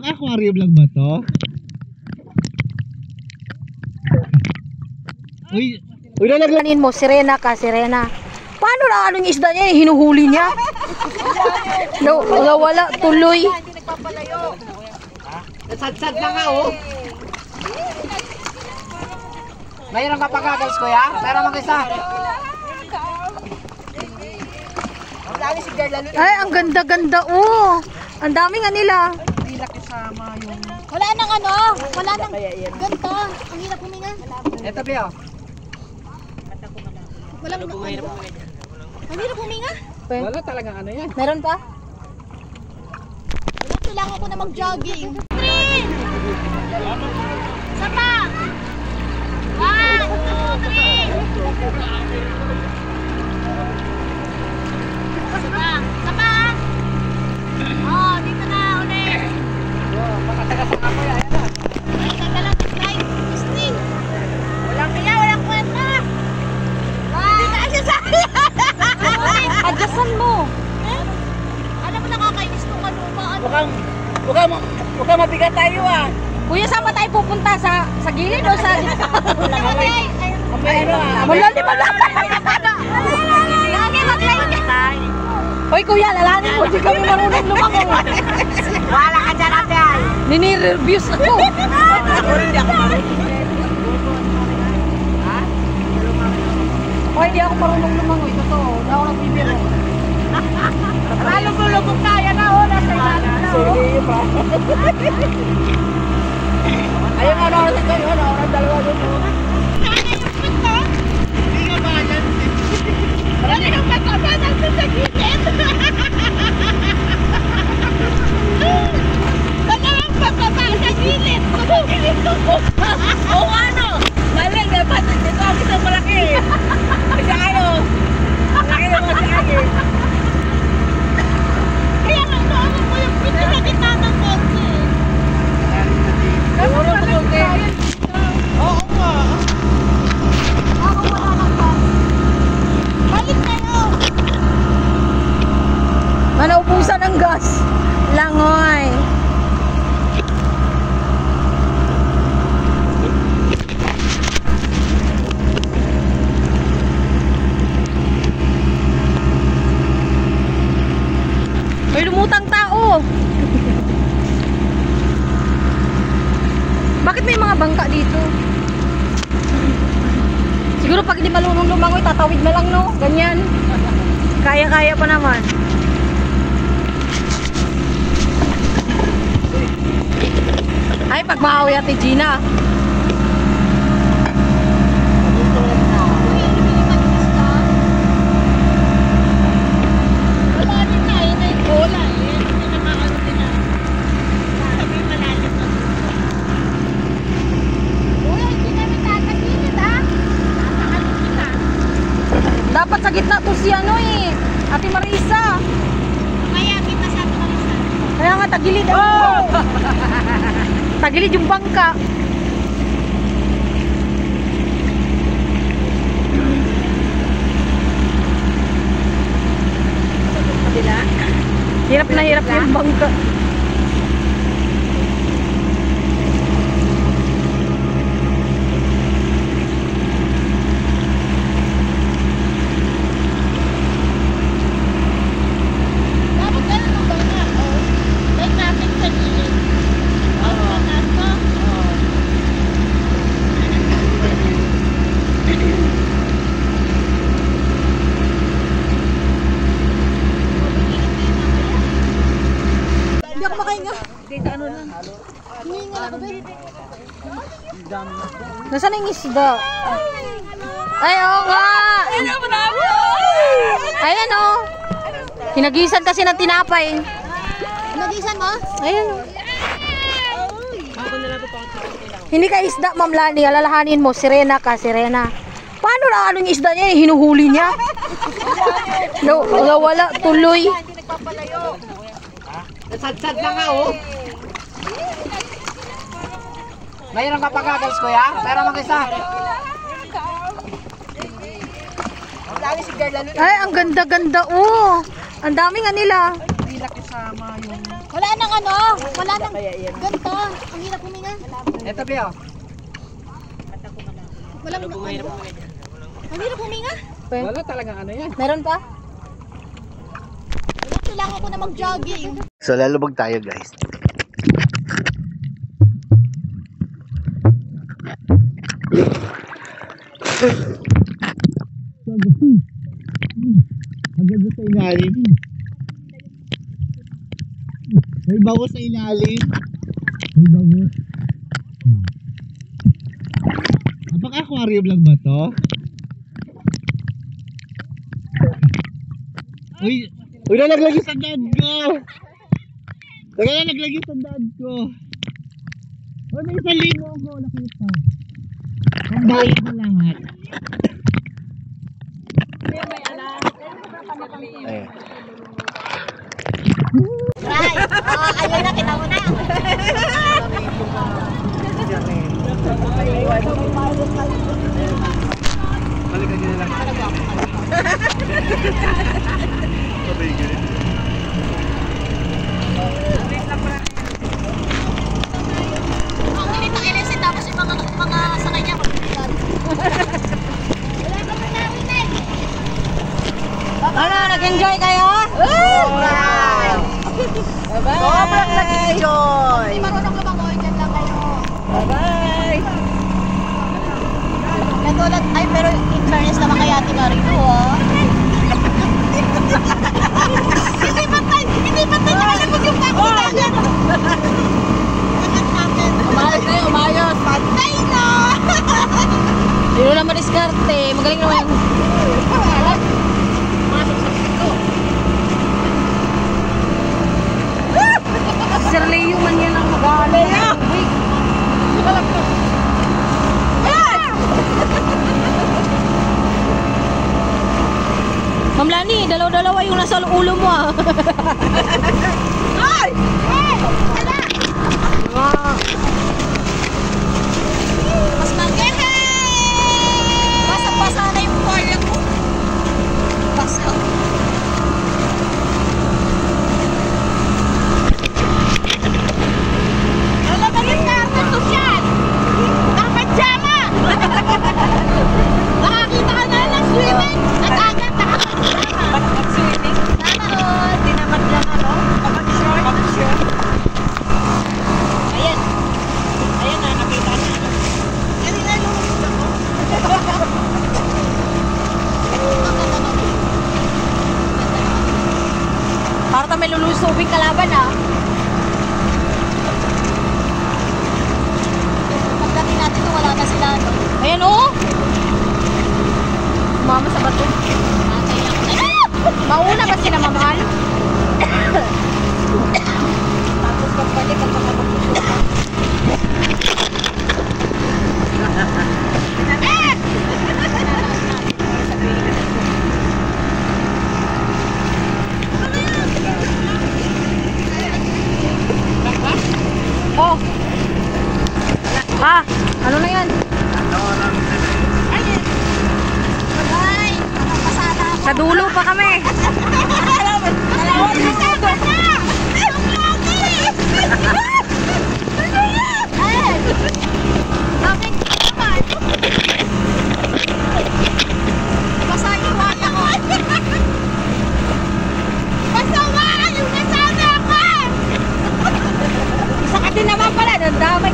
Pang aquarium lang ba to? Uy, nalaglanin mo, sirena ka, sirena. Paano na anong isda niya? Hinuhuli niya? Wala, tuloy. Hindi nagpapalayo. Nasadsad na nga oh. Mayroon ka pa goggles kuya? Meron mo isa. Ay, ang ganda-ganda oh. Ang dami nga nila. Wala nang ano, wala nang ganda. Ang hirap huminga. Ito Pio. Wala nang ano. Ang hirap huminga. Wala talagang ano yan. Meron pa? Kailangan ko na mag-jogging. 3! Sapa! 1, 2, 3! Sapa! Oh, dito na ulit. Makatagasang ako yan. Ay, kagalang slide. String. Walang kaya, walang kwenta. Hindi na siya sa akin. Adyasan mo. Alam mo, nakakainis nung ano ba? Mukhang mabigat tayo ah. Kuya, saan ba tayo pupunta? Sa gilid o sa... Malalim ba lang? Lagi mag-like. Hoy kuya, lalanin mo. Di kami marunong lumango. Wala ka dyan ate ay. Nini-reviews ako. Ako rin di ako marunong. Hoy, di ako marunong lumango. Ito to. Di ako nagbibiro. Lulubog tayo na ho. Nasa ilalim na ho. Sige pa. Ayun nga oras ito yun. Oras dalawa doon. Sana yung punto. Hindi nga ba yan? Sana yung mataba natin sa gilid. Sana yung mataba sa gilid. Sa gilid ko po. Oo ano? Mali, dapat dito ako sa malaki. Kasi ano? Malaki yung mga siyagi. Kaya nga ano mo yung pinto na kita ng konti. Puro mabuti. Oo nga. Ako wala lang ba? Balik kayo. Manaubusan ng gas. Langoy. May lumutang tao. Bakit may mga bangka dito? Siguro pag hindi malunong lumangoy, tatawid na lang, no? Ganyan. Kaya-kaya pa naman. Ay, pag maawi Ate Gina. Wala din na eh. Wala eh. Hindi na makano din na. Sabi malalim na. Uy, hindi namin tatagilid ah. Tatakalit na. Dapat sa gitna to si ano eh. Ate Marisa. Kaya kita sa ito kami sa. Kaya nga tagilid ako. Tagilid yung bangka. Hirap na hirap yung bangka. Dapat ganun ang bangka. Oh. Like natin sa gilid. Oh, nato. Hindi ako makahinga. Hihinga ako ba? Nasaan yung isda? Ay, oo nga. Ayan o. Hinagisan kasi ng tinapay. Nagisan mo? Ayan o. Hindi ka isda, Ma'am Lani. Alalahanin mo, sirena ka, sirena. Paano na anong isda niya? Hinuhuli niya? Wala, tuloy. Hindi nagpapalayo. Nasadsad na nga oh. Mayroon ka pa goggles kuya? Meron mo isa. Ay, ang ganda-ganda oh. Ang dami nga nila. sila kasama yung... Wala nang ano, wala nang ganito. Ang hirap huminga. Eto, Pio. Walang ano. Ang hirap huminga. Wala talagang ano yan. Meron pa? Kailangan ko na mag-jogging. So lalubog tayo guys. Hanggang sa ilalim. May bago sa ilalim. May bago. Apaka-aquarium lang ba to? Uy, nalaglag yung sandaan ko! Nalaglag yung sandaan ko! Uy, may isang limo ako nakita. Ang bayan na lahat. Ayan. Right. Ayun na, kita mo na. Balikan nyo na lang. Ang init ng LSC tapos yung mga sakay niya magbibigan. Wala ka pa narinig. Ano, nag-enjoy kayo? Sobrang nag-enjoy! Hindi marunong lumangoy, dyan lang kayo. Bye-bye! Katulad, ay pero in fairness naman kay Ate Marino, ah. Hindi patay nakalabog yung pako natin. Umayos na yun, umayos. Patay na! Hindi mo naman diskarte. Magaling naman. Sir Leo man yan ang mag-aaral. Ma'am Lani, dalaw-dalawa yung nasa ulo mo ah. Ay! Hey! Hala! Mas mag-ehe! Basa-basa na yung pala ko. Basa. Wala ba yung sosyal? Nakapajama! Nakakita ka na ng swimming at agad nakapajama. Mag-swimming. Sana all. Hindi naman lang ano? Mag-short. Mag-short. Ayan. Ayan na, nakita na. Kanina lumabas ako. Para tayo may lulusubing kalaban ah. Pagdating natin kung wala na sila, no? Ayan oh. Mama sa bato. Matay ako na. Mauna ba sila mamahal? Tapos pagbalik ang pagkakapagpusukan. Oh. Ah, ano na yan? Ay! Nakapasada ako. Sa dulo pa kami. Dalawang minuto na! Ang laki! Ay! Bakit naman? Basta yung mata ko. Basta yung nasabi ako! Isa ka din naman pala. Nandamay